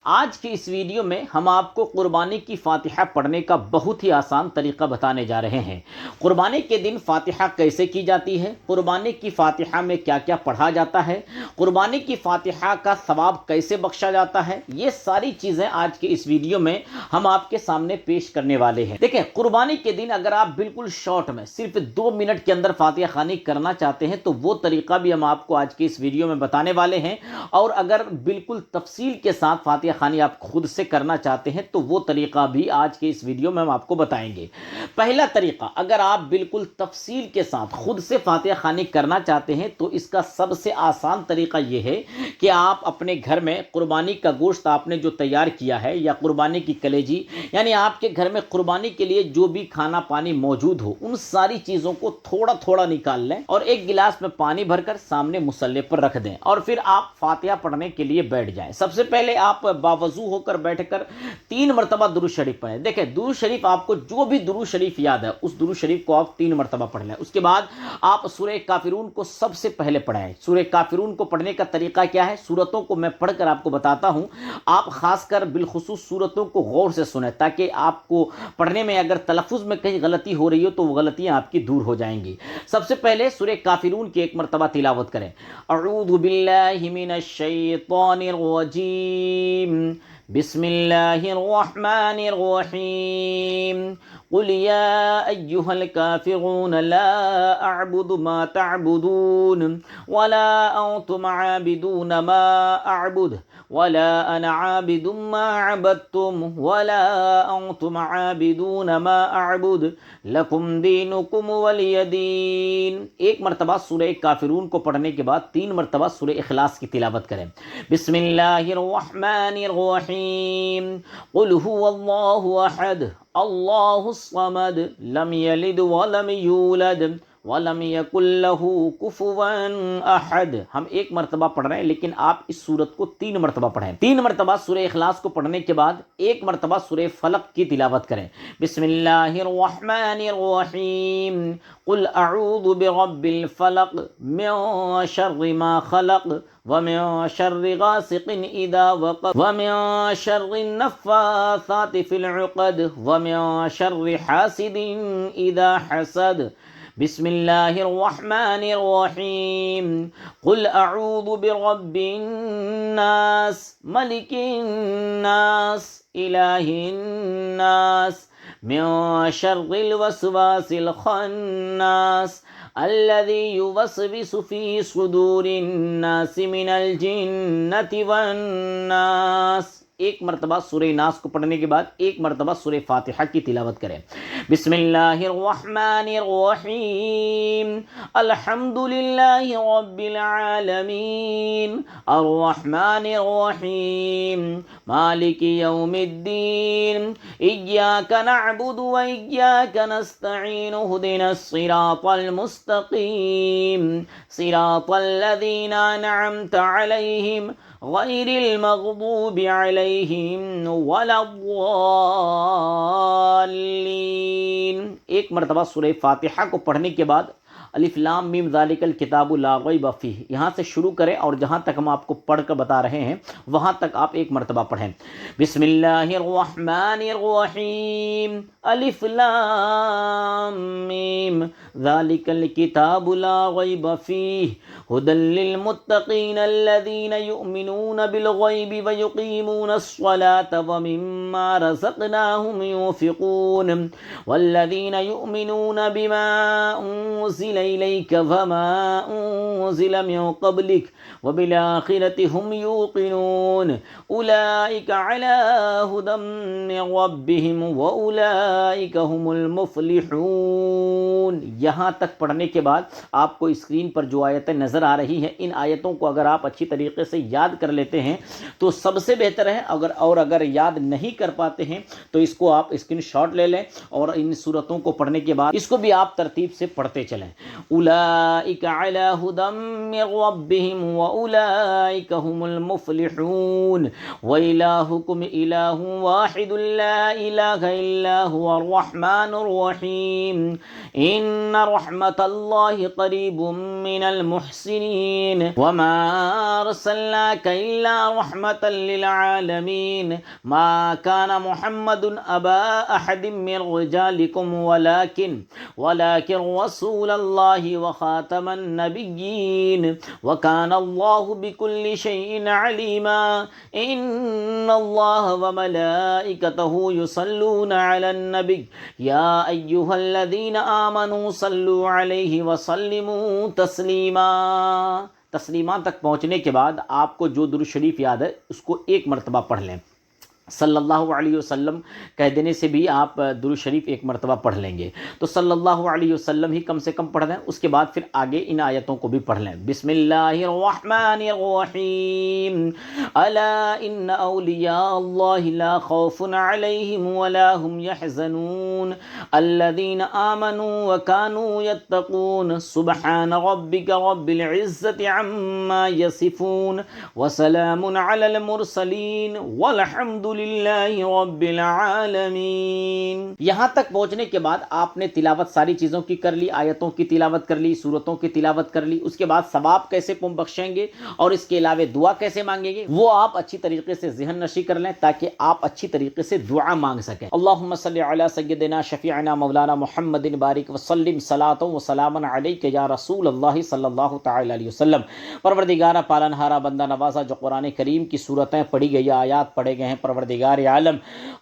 آج کی اس ویڈیو میں ہم آپ کو قربانی کی فاتحہ پڑھنے کا بہت ہی آسان طریقہ بتانے جا رہے ہیں۔ قربانی کے دن فاتحہ کیسے کی جاتی ہے، قربانی کی فاتحہ میں کیا کیا پڑھا جاتا ہے، قربانی کی فاتحہ کا ثواب کیسے بخشا جاتا ہے، یہ ساری چیزیں آج کے اس ویڈیو میں ہم آپ کے سامنے پیش کرنے والے ہیں۔ دیکھیں، قربانی کے دن اگر آپ بالکل شارٹ میں صرف 2 منٹ کے اندر فاتحہ خوانی کرنا چاہتے ہیں تو وہ طریقہ بھی ہم آپ کو آج کے اس ویڈیو میں بتانے والے ہیں، اور اگر بالکل تفصیل کے ساتھ فاتحہ خوانی آپ خود سے کرنا چاہتے ہیں تو وہ طریقہ بھی آج کے اس ویڈیو میں ہم آپ کو بتائیں گے۔ پہلا طریقہ، اگر آپ بالکل تفصیل کے ساتھ خود سے فاتحہ خوانی کرنا چاہتے ہیں تو اس کا سب سے آسان طریقہ یہ ہے کہ آپ اپنے گھر میں قربانی کا گوشت آپ نے جو تیار کیا ہے، یا قربانی کی کلیجی، یعنی آپ کے گھر میں قربانی کے لیے جو بھی کھانا پانی موجود ہو، ان ساری چیزوں کو تھوڑا تھوڑا نکال لیں اور ایک گلاس میں پانی بھر کر سامنے مصلی پر رکھ دیں، اور پھر آپ فاتحہ پڑھنے کے لیے بیٹھ جائیں۔ سب سے پہلے آپ باوضو ہو کر بیٹھ کر 3 مرتبہ درود شریف پڑھیں۔ دیکھیں، درود شریف آپ کو جو بھی درود شریف یاد ہے اس درود شریف کو آپ 3 مرتبہ پڑھ لیں۔ اس کے بعد آپ سورہ کافرون کو سب سے پہلے پڑھیں۔ سورہ کافرون کو پڑھنے کا طریقہ کیا ہے، سورتوں کو میں پڑھ کر آپ کو بتاتا ہوں، آپ خاص کر بالخصوص سورتوں کو غور سے سنیں تاکہ آپ کو پڑھنے میں اگر تلفظ میں کہیں غلطی ہو رہی ہو تو وہ غلطیاں آپ کی دور ہو جائیں گی۔ سب سے پہلے سورہ کافرون کی 1 مرتبہ تلاوت کریں۔ اعوذ باللہ من الشیطان الرجیم، بسم اللہ الرحمن الرحیم، قل یا ایہا الکافرون لا اعبد ما تعبدون ولا انتم عابدون ما اعبد ولا انا عابد ما عبدتم ولا انتم عابدون ما اعبد لکم دینکم ولی دین۔ 1 مرتبہ سورہ کافرون کو پڑھنے کے بعد 3 مرتبہ سورہ اخلاص کی تلاوت کریں۔ بسم اللہ الرحمن الرحیم، قل هو اللہ احد اللہ الصمد لم یلد ولم یولد وَلَمْ يَكُنْ لَهُ كُفُوًا أَحَدٌ۔ ہم 1 مرتبہ پڑھ رہے ہیں لیکن آپ اس سورت کو 3 مرتبہ پڑھیں۔ 3 مرتبہ سورہ اخلاص کو پڑھنے کے بعد 1 مرتبہ سورہ فلق کی تلاوت کریں۔ بسم اللہ الرحمن الرحیم، قل اعوذ برب الفلق من شر ما خلق ومن شر غاسق اذا وقب ومن شر النفاثات في العقد ومن شر حاسد اذا حسد۔ بسم اللہ الرحمن الرحیم، قل اعوذ برب الناس ملک الناس الہ الناس من شر الوسواس الخناس الذي يوسوس في صدور الناس من الجنة والناس۔ 1 مرتبہ سورہ ناس کو پڑھنے کے بعد 1 مرتبہ سورہ فاتحہ کی تلاوت کریں۔ بسم اللہ الرحمن الرحیم، الحمد للہ رب العالمین، الرحمن الرحیم، مالک یوم الدین، ایاک نعبد و ایاک نستعین، اہدنا الصراط المستقیم، صراط الذین انعمت علیہم غیر المغضوب علیہم ولا الضالین۔ 1 مرتبہ سورہ فاتحہ کو پڑھنے کے بعد الف لام میم ذالک الکتاب لا ریب فیہ، یہاں سے شروع کریں اور جہاں تک ہم آپ کو پڑھ کر بتا رہے ہیں وہاں تک آپ 1 مرتبہ پڑھیں۔ بسم اللہ الرحمن الرحیم، الف لام میم ذالک الکتاب لا ریب فیہ، ھدی للمتقین الذین یؤمنون بالغیب ویقیمون الصلاة ومما رزقناہم ينفقون والذین یؤمنون بما انزل إليك وما أنزل من قبلك وبالآخرة هم يوقنون أولئك على هدى من ربهم وأولئك هم المفلحون۔ یہاں تک پڑھنے کے بعد آپ کو اسکرین پر جو آیتیں نظر آ رہی ہیں، ان آیتوں کو اگر آپ اچھی طریقے سے یاد کر لیتے ہیں تو سب سے بہتر ہے، اگر یاد نہیں کر پاتے ہیں تو اس کو آپ اسکرین شاٹ لے لیں اور ان صورتوں کو پڑھنے کے بعد اس کو بھی آپ ترتیب سے پڑھتے چلیں۔ اولئک علی ھدی من ربہم واولئک هم المفلحون وإلہکم الہ واحد لا الہ الا هو الرحمن الرحیم ان رحمت اللہ قریب من المحسنین وما ارسلناک الا رحمتا للعالمین ما كان محمد ابا احد من رجالکم ولكن رسول اللہ وخاتم النبیین وكان اللہ بكل شيء عليما ان اللہ وملائکتہ یصلون علی النبی یا ایھا الذین آمنوا صلوا علیہ وسلموا تسلیما. تسلیما تک پہنچنے کے بعد آپ کو جو درود شریف یاد ہے اس کو ایک مرتبہ پڑھ لیں. صلی اللہ علیہ وسلم کہہ دینے سے بھی آپ درود شریف ایک مرتبہ پڑھ لیں گے تو صلی اللہ علیہ وسلم ہی کم سے کم پڑھ لیں. اس کے بعد پھر آگے ان آیتوں کو بھی پڑھ لیں. بسم اللہ الرحمن الرحیم الا ان اولیاء اللہ لا خوف علیہم ولا هم يحزنون الذین آمنوا وكانوا يتقون سبحان ربک رب العزة عما يصفون وسلام علی المرسلین والحمد للہ رب العالمین. یہاں تک پہنچنے کے بعد آپ نے تلاوت ساری چیزوں کی کر لی، آیتوں کی تلاوت کر لی، سورتوں کی تلاوت کر لی. اس کے بعد ثواب کیسے بخشیں گے اور اس کے علاوہ دعا کیسے مانگیں گے وہ آپ اچھی طریقے سے ذہن نشی کر لیں تاکہ آپ اچھی طریقے سے دعا مانگ سکیں. اللہم صلی علی سیدنا شفیعنا مولانا محمد بارک وسلم صلاۃ و سلاما علیک یا رسول اللہ صلی اللہ تعالی علیہ وسلم. پروردگارہ پالنہارا بندہ نوازا جو قرآن کریم کی صورتیں پڑھی گئی، آیات پڑھے گئے ہیں، پروردگار عالم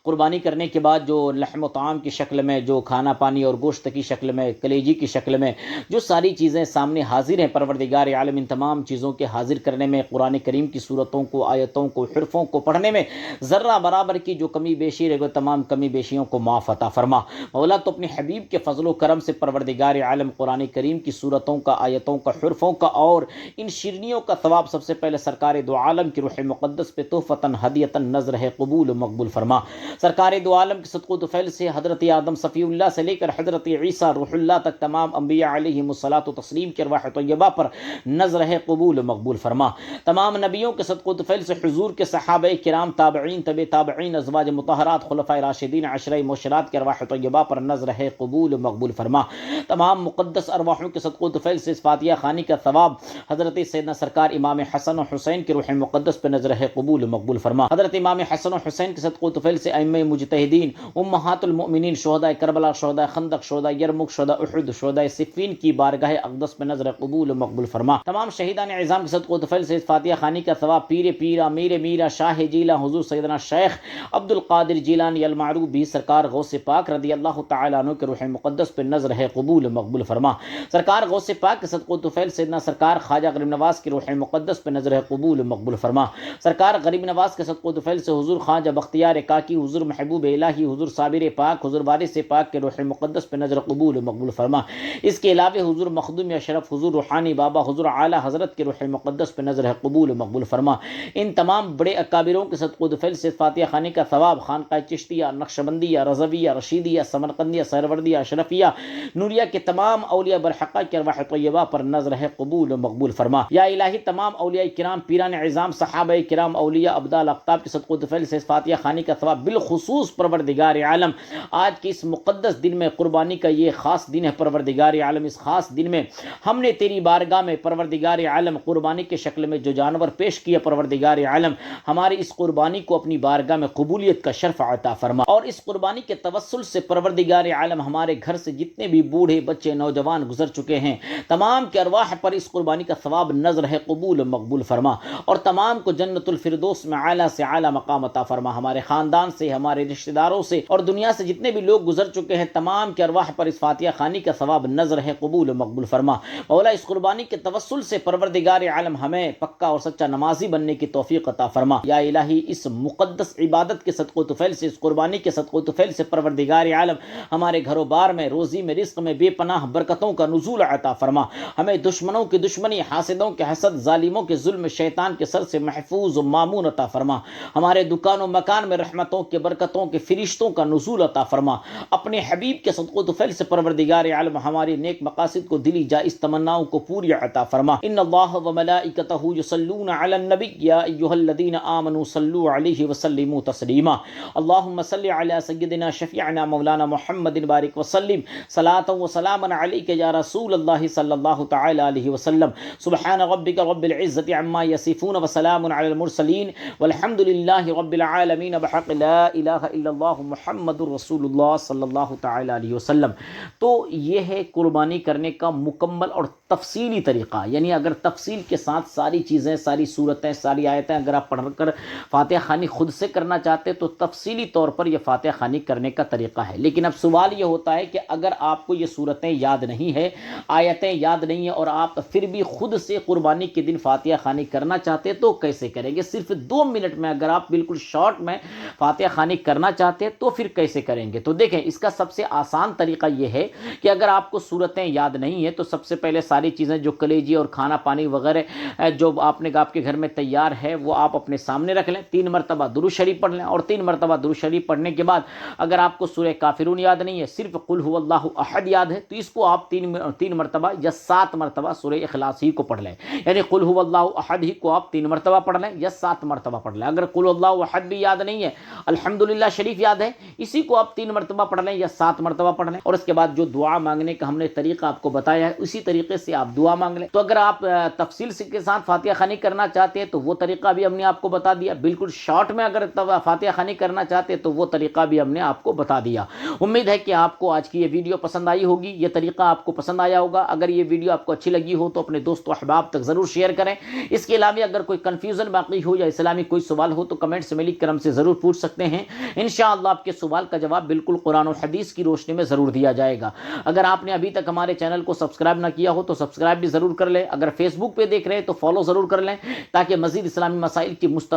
قربانی کرنے کے بعد جو لحم و طعام کی شکل میں، جو کھانا پانی اور گوشت کی شکل میں، کلیجی کی شکل میں جو ساری چیزیں سامنے حاضر ہیں، پروردگار عالم ان تمام چیزوں کے حاضر کرنے میں، قرآن کریم کی صورتوں کو، آیتوں کو، حرفوں کو پڑھنے میں ذرہ برابر کی جو کمی بیشی رہے گا تمام کمی بیشیوں کو معاف عطا فرما. مولا تو اپنے حبیب کے فضل و کرم سے پروردگار عالم قرآن کریم کی صورتوں کا، آیتوں کا، حرفوں کا اور ان شیرنیوں کا ثواب سب سے پہلے سرکار دو عالم کی روح مقدس پہ تحفتاً ہدیتاً نظر ہے قبول مقبول فرما. سرکار دو عالم کے صدق و طفیل سے حضرت آدم صفی اللہ سے لے کر حضرت عیسیٰ روح اللہ تک تمام انبیاء علیہم الصلاۃ و تسلیم کی ارواح طیبہ پر نظر ہے قبول مقبول فرما. تمام نبیوں کے صدق و طفیل سے حضور کے صحابہ کرام، تابعین، تبع تابعین، ازواج مطہرات، خلفائے راشدین، عشرہ مبشرات کی ارواح طیبہ پر نظر ہے قبول مقبول فرما. تمام مقدس ارواحوں کے صدق و طفیل سے اس فاتحہ خوانی کا ثواب حضرت سیدنا سرکار امام حسن و حسین کی روح مقدس پہ نظر ہے قبول مقبول فرما. حضرت امام حسن و حسین کے صدق و طفیل سے ائمہ مجتہدین، امہات المؤمنین، شہداء کربلا، شہداء خندق، شہداء یرمک، شہداء احد، شہداء صفین کی بارگاہ اقدس پہ نظر قبول مقبول فرما. تمام شہیدان اعظام کے صدق و طفیل سے اس فاتحہ خوانی کا ثواب پیر پیرا، میر میرا، شاہ جیلا، حضور سیدنا شیخ عبد القادر جیلانی المعروف بھی سرکار غوث پاک رضی اللہ تعالی عنہ کے روح مقدس پہ نظر ہے قبول مقبول فرما. سرکار غوث پاک کے صدق و طفیل سیدنا سرکار خواجہ غریب نواز کی روح مقدس پہ نظر ہے قبول مقبول فرما. سرکار غریب نواز کے صدق و طفیل سے حضور خواجہ بختیار کاکی، حضور محبوب الہی، حضور صابر پاک، حضور وارث پاک کے روح مقدس پہ نظر قبول مقبول فرما. اس کے علاوہ حضور مخدوم اشرف، حضور روحانی بابا، حضور اعلی حضرت کے روح مقدس پہ نظر ہے قبول مقبول فرما. ان تمام بڑے اکابروں کے صدق و طفیل سے فاتحہ خوانی کا ثواب خانقاہ چشتیہ، نقشبندیہ، رضویہ، رشیدیہ، سمرقندیہ، سہروردیہ، اشرفیہ، نوریہ کے تمام اولیاء برحقہ کی ارواح طیبہ پر نظر ہے قبول مقبول فرما. یا الہی تمام اولیاء کرام، پیران اعظام، صحابہ کرام، اولیاء ابدال اقطاب کے صدق و طفیل سے فاتحہ خوانی کا ثواب بالخصوص پروردگار عالم آج کے اس مقدس دن میں، قربانی کا یہ خاص دن ہے پروردگار عالم، اس خاص دن میں ہم نے تیری بارگاہ میں پروردگار عالم قربانی کے شکل میں جو جانور پیش کیا، پروردگار عالم ہماری اس قربانی کو اپنی بارگاہ میں قبولیت کا شرف عطا فرما. اور اس قربانی کے توسل سے پروردگار عالم ہمارے گھر سے جتنے بھی بوڑھے بچے نوجوان گزر چکے ہیں تمام کے ارواح پر اس قربانی کا ثواب نظر ہے قبول مقبول فرما. اور تمام کو جنت الفردوس میں اعلیٰ سے اعلیٰ مقام عطا فرما. ہمارے خاندان سے، ہمارے رشتہ داروں سے اور دنیا سے جتنے بھی لوگ گزر چکے ہیں تمام کے ارواح پر اس فاتحہ خوانی کا ثواب نظر ہے قبول مقبول فرما. مولا اس قربانی کے توسل سے پروردگار عالم ہمیں پکا اور سچا نمازی بننے کی توفیق عطا فرما. یا الہی اس مقدس عبادت کے صدق و طفیل سے، اس قربانی کے صدق و طفیل سے پروردگار عالم ہمارے گھر و بار میں، روزی میں، رزق میں بے پناہ برکتوں کا نزول عطا فرما. ہمیں دشمنوں کی دشمنی، حاسدوں کے حسد، ظالموں کے ظلم، شیطان کے سر سے محفوظ و مامون عطا فرما. ہمارے دکان زمان و مکان میں رحمتوں کے برکتوں کے فرشتوں کا نزول عطا فرما. اپنے حبیب کے صدق و طفیل سے پروردگار عالم ہماری نیک مقاصد کو دلی جائز تمناؤں کو پوری عطا فرما. ان اللہ و ملائکتہ یصلون علی النبی یا ایھا الذین آمنوا صلوا علیہ وسلموا تسلیما. اللهم صل علی سیدنا شفیعنا مولانا محمد بارک وسلم صلاۃ و سلاما علیک یا رسول اللہ صلی اللہ تعالی علیہ وسلم. سبحان ربک رب العزۃ عما یصفون وسلام علی المرسلین والحمد للہ رب العالمین بحق لا الہ الا اللہ محمد رسول اللہ صلی اللہ تعالی علیہ وسلم. تو یہ ہے قربانی کرنے کا مکمل اور تفصیلی طریقہ. یعنی اگر تفصیل کے ساتھ ساری چیزیں، ساری صورتیں، ساری آیتیں اگر آپ پڑھ کر فاتحہ خوانی خود سے کرنا چاہتے تو تفصیلی طور پر یہ فاتحہ خوانی کرنے کا طریقہ ہے. لیکن اب سوال یہ ہوتا ہے کہ اگر آپ کو یہ صورتیں یاد نہیں ہے، آیتیں یاد نہیں ہیں، اور آپ پھر بھی خود سے قربانی کے دن فاتحہ خوانی کرنا چاہتے تو کیسے کریں گے؟ صرف 2 منٹ میں اگر آپ بالکل شارٹ میں فاتحہ خوانی کرنا چاہتے تو پھر کیسے کریں گے؟ تو دیکھیں، اس کا سب سے آسان طریقہ یہ ہے کہ اگر آپ کو صورتیں یاد نہیں ہیں تو سب سے پہلے ساری چیزیں جو کلیجی اور کھانا پانی وغیرہ جو آپ کے گھر میں تیار ہے وہ آپ اپنے سامنے رکھ لیں. 3 مرتبہ درود شریف پڑھ لیں، اور 3 مرتبہ درود شریف پڑھنے کے بعد اگر آپ کو سورہ کافرون یاد نہیں ہے، صرف قل هو اللہ احد یاد ہے، تو اس کو آپ 3 مرتبہ یا 7 مرتبہ سورہ اخلاص ہی کو پڑھ لیں. یعنی قل هو اللہ احد ہی کو آپ 3 مرتبہ پڑھ لیں یا 7 مرتبہ پڑھ لیں. اگر قل اللہ احد بھی یاد نہیں ہے، الحمدللہ شریف یاد ہے، اسی کو آپ 3 مرتبہ پڑھ لیں یا 7 مرتبہ پڑھ لیں. اور اس کے بعد جو دعا مانگنے کا ہم نے طریقہ آپ کو بتایا ہے اسی طریقے سے آپ دعا مانگ لیں. تو اگر آپ تفصیل کے ساتھ فاتحہ خوانی کرنا چاہتے ہیں تو وہ طریقہ بھی ہم نے آپ کو بتا دیا. بالکل شارٹ میں اگر فاتحہ خوانی کرنا چاہتے ہیں تو وہ طریقہ بھی ہم نے آپ کو بتا دیا. امید ہے کہ آپ کو آج کی یہ ویڈیو پسند آئی ہوگی، یہ طریقہ آپ کو پسند آیا ہوگا. اگر یہ ویڈیو آپ کو اچھی لگی ہو تو اپنے دوست و احباب تک ضرور شیئر کریں. اس کے علاوہ اگر کوئی کنفیوژن باقی ہو یا اسلامی کوئی سوال ہو تو کمنٹس میں لکھ کر ہم سے ضرور پوچھ سکتے ہیں. انشاءاللہ آپ کے سوال کا جواب بالکل قرآن و حدیث کی روشنی میں ضرور دیا جائے گا. اگر آپ نے ابھی تک ہمارے چینل کو سبسکرائب نہ کیا ہو تو سبسکرائب بھی ضرور کر لیں. اگر فیس بک پہ دیکھ رہے ہیں تو فالو ضرور کر لیں تاکہ مزید اسلامی مسائل کی مستند